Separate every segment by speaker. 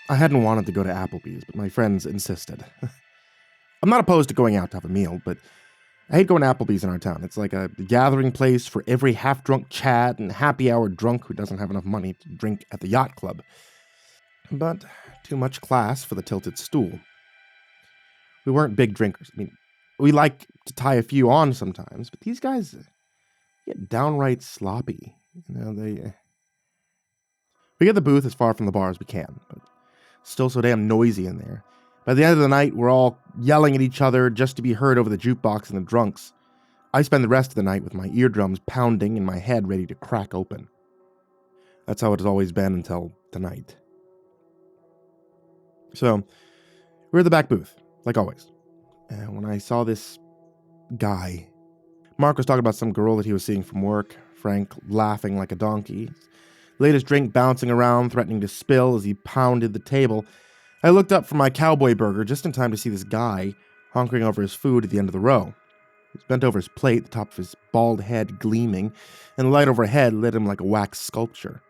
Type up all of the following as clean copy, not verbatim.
Speaker 1: I hadn't wanted to go to Applebee's, but my friends insisted. I'm not opposed to going out to have a meal, but I hate going to Applebee's in our town. It's like a gathering place for every half-drunk Chad and happy-hour drunk who doesn't have enough money to drink at the yacht club. But too much class for the tilted stool. We weren't big drinkers. I mean, we like to tie a few on sometimes, but these guys get downright sloppy. We get the booth as far from the bar as we can, but still so damn noisy in there. By the end of the night, we're all yelling at each other just to be heard over the jukebox and the drunks. I spend the rest of the night with my eardrums pounding and my head ready to crack open. That's how it has always been until tonight. So, we're at the back booth, like always. And when I saw this guy, Mark was talking about some girl that he was seeing from work, Frank laughing like a donkey, latest drink bouncing around, threatening to spill as he pounded the table. I looked up from my cowboy burger just in time to see this guy honkering over his food at the end of the row. He was bent over his plate, the top of his bald head gleaming, and the light overhead lit him like a wax sculpture.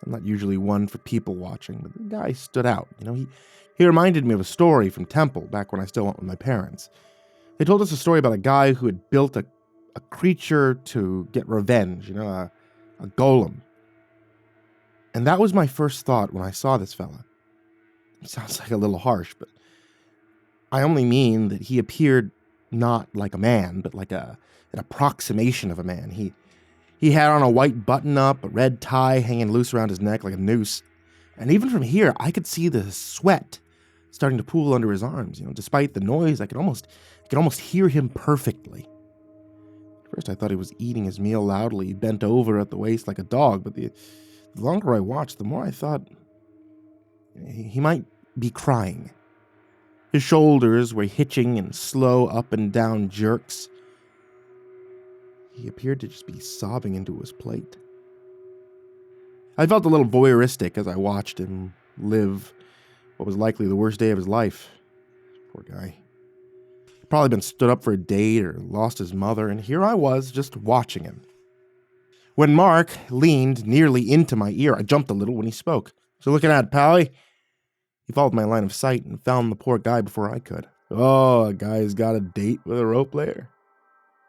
Speaker 1: I'm not usually one for people watching, but the guy stood out. He reminded me of a story from Temple back when I still went with my parents. They told us a story about a guy who had built a creature to get revenge, a golem. And that was my first thought when I saw this fella. It sounds like a little harsh, but I only mean that he appeared not like a man, but like an approximation of a man. He had on a white button-up, a red tie hanging loose around his neck like a noose. And even from here, I could see the sweat starting to pool under his arms. Despite the noise, I could almost hear him perfectly. At first, I thought he was eating his meal loudly, bent over at the waist like a dog, but the longer I watched, the more I thought he might be crying. His shoulders were hitching in slow up and down jerks. He appeared to just be sobbing into his plate. I felt a little voyeuristic as I watched him live what was likely the worst day of his life. Poor guy. He'd probably been stood up for a date or lost his mother, and here I was just watching him. When Mark leaned nearly into my ear, I jumped a little when he spoke. "So looking at, Pally?" He followed my line of sight and found the poor guy before I could. "Oh, a guy's got a date with a rope player."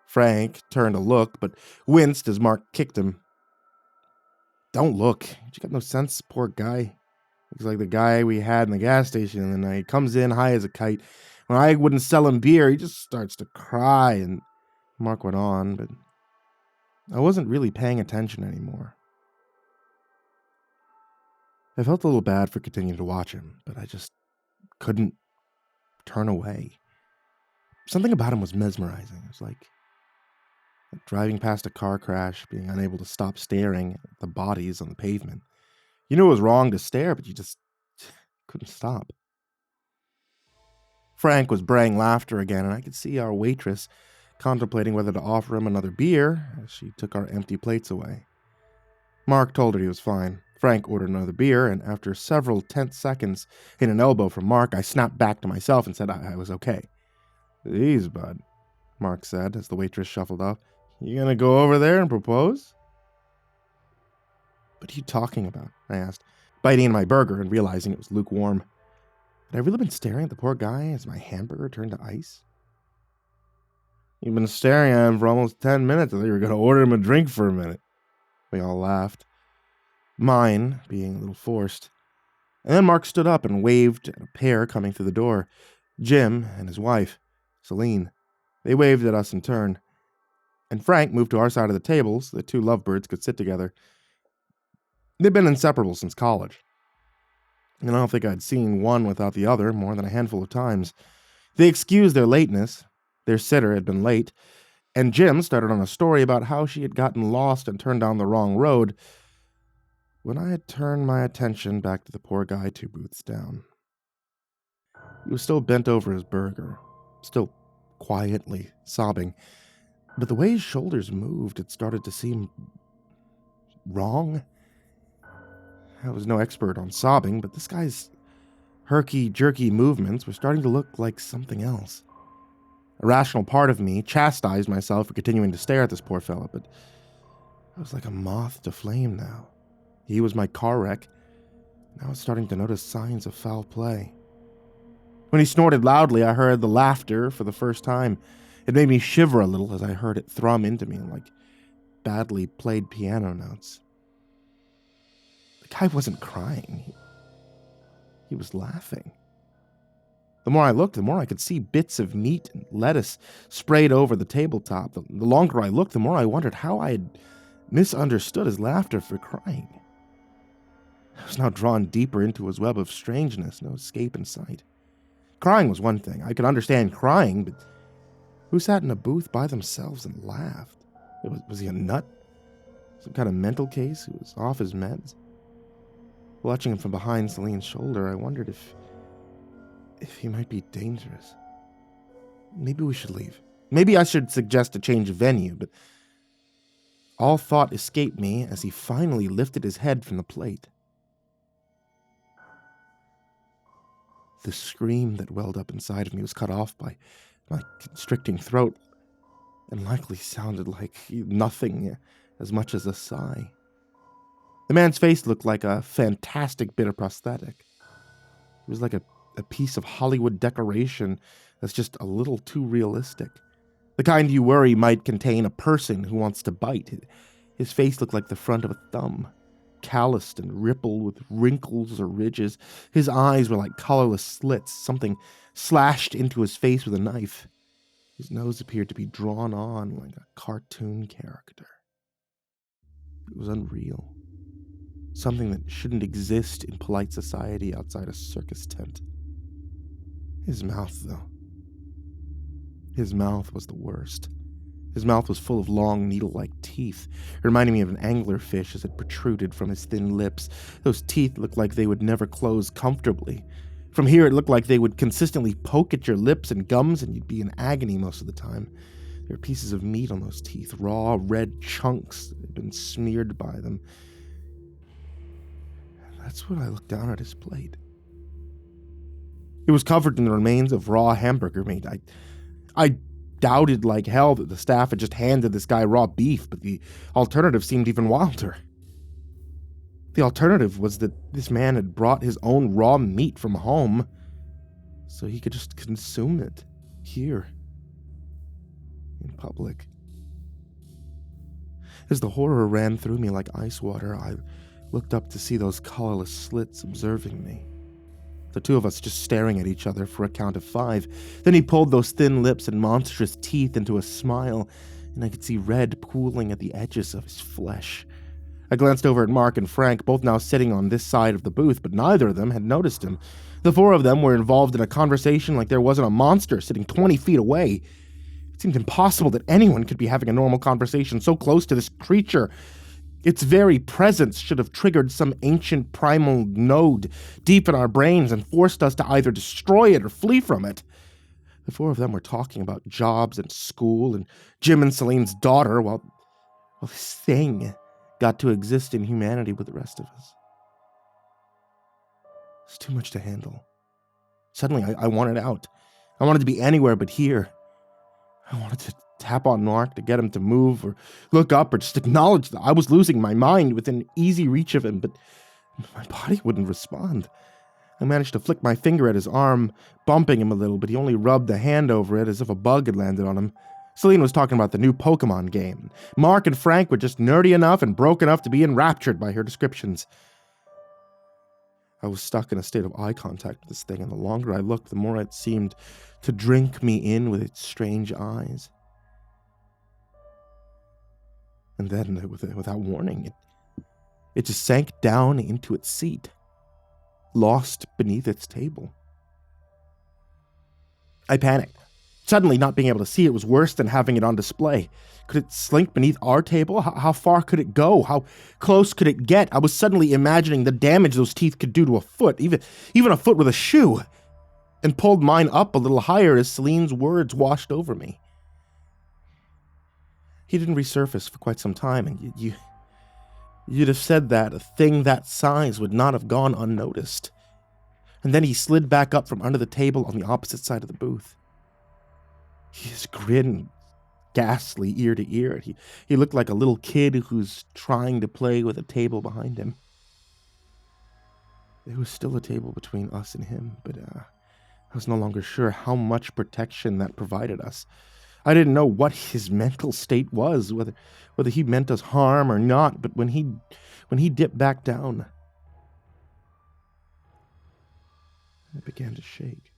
Speaker 1: Frank turned to look, but winced as Mark kicked him. "Don't look. You got no sense, poor guy. Looks like the guy we had in the gas station the other night. Comes in high as a kite. When I wouldn't sell him beer, he just starts to cry." And Mark went on, but I wasn't really paying attention anymore. I felt a little bad for continuing to watch him, but I just couldn't turn away. Something about him was mesmerizing. It was like driving past a car crash, being unable to stop staring at the bodies on the pavement. You knew it was wrong to stare, but you just couldn't stop. Frank was braying laughter again, and I could see our waitress contemplating whether to offer him another beer as she took our empty plates away. Mark told her he was fine. Frank ordered another beer, and after several tense seconds in an elbow from Mark, I snapped back to myself and said I was okay. "Jeez, bud," Mark said as the waitress shuffled off. "You gonna go over there and propose?" "What are you talking about?" I asked, biting into my burger and realizing it was lukewarm. Had I really been staring at the poor guy as my hamburger turned to ice? "You've been staring at him for almost 10 minutes. I thought you were going to order him a drink for a minute." We all laughed, mine being a little forced. And then Mark stood up and waved at a pair coming through the door, Jim and his wife, Celine. They waved at us in turn. And Frank moved to our side of the table so the two lovebirds could sit together. They'd been inseparable since college. And I don't think I'd seen one without the other more than a handful of times. They excused their lateness. Their sitter had been late, and Jim started on a story about how she had gotten lost and turned down the wrong road when I had turned my attention back to the poor guy 2 booths down. He was still bent over his burger, still quietly sobbing, but the way his shoulders moved, it started to seem wrong. I was no expert on sobbing, but this guy's herky-jerky movements were starting to look like something else. A rational part of me chastised myself for continuing to stare at this poor fella, but I was like a moth to flame now. He was my car wreck, Now I was starting to notice signs of foul play. When he snorted loudly, I heard the laughter for the first time. It made me shiver a little as I heard it thrum into me like badly played piano notes. The guy wasn't crying. He was laughing. The more I looked, the more I could see bits of meat and lettuce sprayed over the tabletop. The longer I looked, the more I wondered how I had misunderstood his laughter for crying. I was now drawn deeper into his web of strangeness, no escape in sight. Crying was one thing. I could understand crying, but who sat in a booth by themselves and laughed? Was he a nut? Some kind of mental case who was off his meds? Watching him from behind Celine's shoulder, I wondered if he might be dangerous. Maybe we should leave. Maybe I should suggest a change of venue, but all thought escaped me as he finally lifted his head from the plate. The scream that welled up inside of me was cut off by my constricting throat and likely sounded like nothing as much as a sigh. The man's face looked like a fantastic bit of prosthetic. It was like a piece of Hollywood decoration that's just a little too realistic. The kind you worry might contain a person who wants to bite. His face looked like the front of a thumb, calloused and rippled with wrinkles or ridges. His eyes were like colorless slits, something slashed into his face with a knife. His nose appeared to be drawn on like a cartoon character. It was unreal. Something that shouldn't exist in polite society outside a circus tent. His mouth, though. His mouth was the worst. His mouth was full of long, needle-like teeth, reminding me of an anglerfish as it protruded from his thin lips. Those teeth looked like they would never close comfortably. From here, it looked like they would consistently poke at your lips and gums, and you'd be in agony most of the time. There were pieces of meat on those teeth, raw, red chunks that had been smeared by them. That's when I looked down at his plate. It was covered in the remains of raw hamburger meat. I doubted like hell that the staff had just handed this guy raw beef, but the alternative seemed even wilder. The alternative was that this man had brought his own raw meat from home so he could just consume it here in public. As the horror ran through me like ice water, I looked up to see those colorless slits observing me. The two of us just staring at each other for a count of 5. Then he pulled those thin lips and monstrous teeth into a smile, and I could see red pooling at the edges of his flesh. I glanced over at Mark and Frank, both now sitting on this side of the booth, but neither of them had noticed him. The 4 of them were involved in a conversation like there wasn't a monster sitting 20 feet away. It seemed impossible that anyone could be having a normal conversation so close to this creature. Its very presence should have triggered some ancient primal node deep in our brains and forced us to either destroy it or flee from it. The 4 of them were talking about jobs and school and Jim and Celine's daughter while this thing got to exist in humanity with the rest of us. It's too much to handle. Suddenly, I wanted out. I wanted to be anywhere but here. I wanted to tap on Mark to get him to move or look up or just acknowledge that I was losing my mind within easy reach of him, but my body wouldn't respond. I managed to flick my finger at his arm, bumping him a little, but he only rubbed a hand over it as if a bug had landed on him. Celine was talking about the new Pokemon game. Mark and Frank were just nerdy enough and broke enough to be enraptured by her descriptions. I was stuck in a state of eye contact with this thing, and the longer I looked, the more it seemed to drink me in with its strange eyes. And then, without warning, it just sank down into its seat, lost beneath its table. I panicked. Suddenly, not being able to see it was worse than having it on display. Could it slink beneath our table? How far could it go? How close could it get? I was suddenly imagining the damage those teeth could do to a foot, even a foot with a shoe, and pulled mine up a little higher as Celine's words washed over me. He didn't resurface for quite some time, and you'd have said that a thing that size would not have gone unnoticed. And then he slid back up from under the table on the opposite side of the booth. His grin, ghastly ear to ear. He looked like a little kid who's trying to play with a table behind him. There was still a table between us and him, but I was no longer sure how much protection that provided us. I didn't know what his mental state was, whether he meant us harm or not, but when he dipped back down, I began to shake.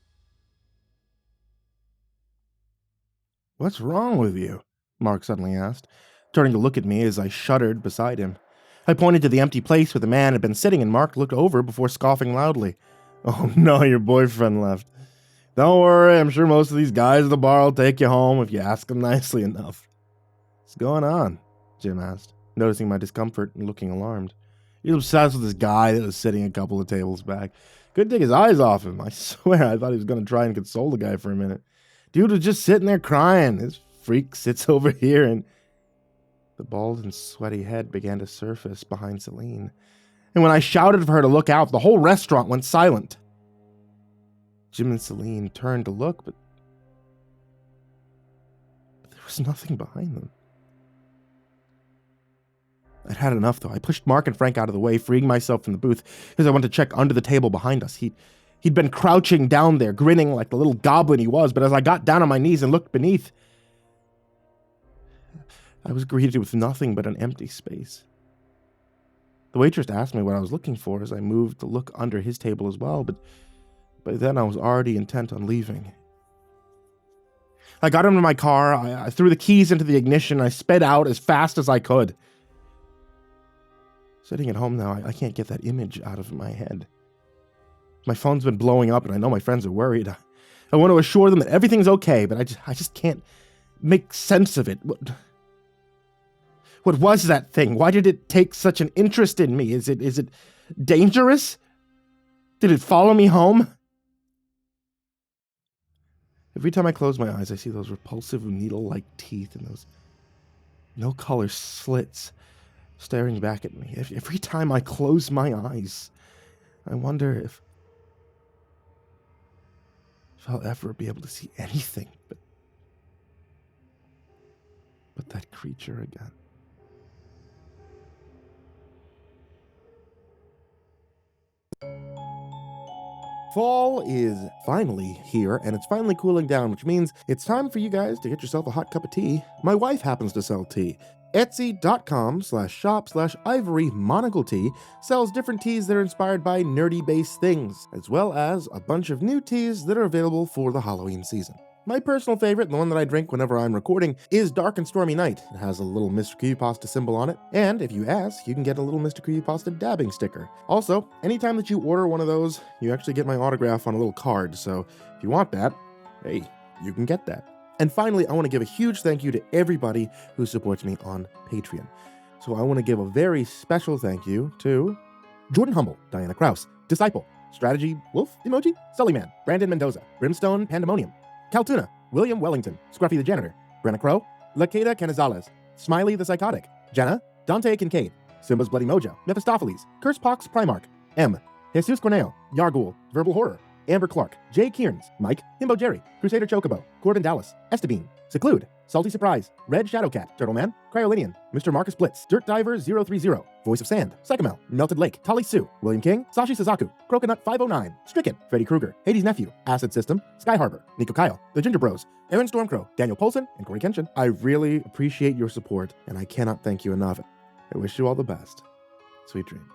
Speaker 1: "What's wrong with you?" Mark suddenly asked, turning to look at me as I shuddered beside him. I pointed to the empty place where the man had been sitting, and Mark looked over before scoffing loudly. "Oh no, your boyfriend left. Don't worry, I'm sure most of these guys at the bar will take you home if you ask them nicely enough." "What's going on?" Jim asked, noticing my discomfort and looking alarmed. "He's obsessed with this guy that was sitting a couple of tables back. Couldn't take his eyes off him. I swear I thought he was going to try and console the guy for a minute. Dude was just sitting there crying. This freak sits over here and..." The bald and sweaty head began to surface behind Celine, and when I shouted for her to look out, the whole restaurant went silent. Jim and Celine turned to look, but there was nothing behind them. I'd had enough, though. I pushed Mark and Frank out of the way, freeing myself from the booth, because I wanted to check under the table behind us. He'd been crouching down there, grinning like the little goblin he was, but as I got down on my knees and looked beneath, I was greeted with nothing but an empty space. The waitress asked me what I was looking for as I moved to look under his table as well, but by then I was already intent on leaving. I got into my car, I threw the keys into the ignition, and I sped out as fast as I could. Sitting at home now, I can't get that image out of my head. My phone's been blowing up, and I know my friends are worried. I want to assure them that everything's okay, but I just can't make sense of it. What was that thing? Why did it take such an interest in me? Is it dangerous? Did it follow me home? Every time I close my eyes, I see those repulsive needle-like teeth and those no-color slits staring back at me. Every time I close my eyes, I wonder if I'll ever be able to see anything but that creature again. Fall is finally here, and it's finally cooling down, which means it's time for you guys to get yourself a hot cup of tea. My wife happens to sell tea. Etsy.com/shop/Ivory Monocle Tea sells different teas that are inspired by nerdy-based things, as well as a bunch of new teas that are available for the Halloween season. My personal favorite, the one that I drink whenever I'm recording, is Dark and Stormy Night. It has a little MrCreepyPasta symbol on it, and if you ask, you can get a little MrCreepyPasta dabbing sticker. Also, anytime that you order one of those, you actually get my autograph on a little card, so if you want that, hey, you can get that. And finally, I want to give a huge thank you to everybody who supports me on Patreon. So I want to give a very special thank you to Jordan Humble, Diana Kraus, Disciple, Strategy Wolf Emoji, SullyMan, Brandon Mendoza, BrimstonePandemonium, Caltuna, William Wellington, Scruffy the Janitor, Brenna LaQueda Canizales, Smiley the Psychotic, Jjenna, Dante Kinkade, SimbasBloodyMojo, Mephistopheles, CursepoxPrimarch, M, Jesus Cornejo, Yarghoul, VerbalHorror, Amber Clark, J. Kearns, Mike, himbojerry, CrusaderChocobo, Corbin Seclude, Salty Surprise, Red Shadowcat, Turtleman, Cryolinian, Mr. Marcus Blitz, Dirt Diver 030, Voice of Sand, Psychomel, Melted Lake, Tali Sue, William King, Sashi Suzaku, Croconut 509, Stricken, Freddy Krueger, Hades Nephew, Acid System, Sky Harbor, Nico Kyle, The Ginger Bros, Aaron Stormcrow, Daniel Polson, and Corey Kenshin. I really appreciate your support, and I cannot thank you enough. I wish you all the best. Sweet dreams.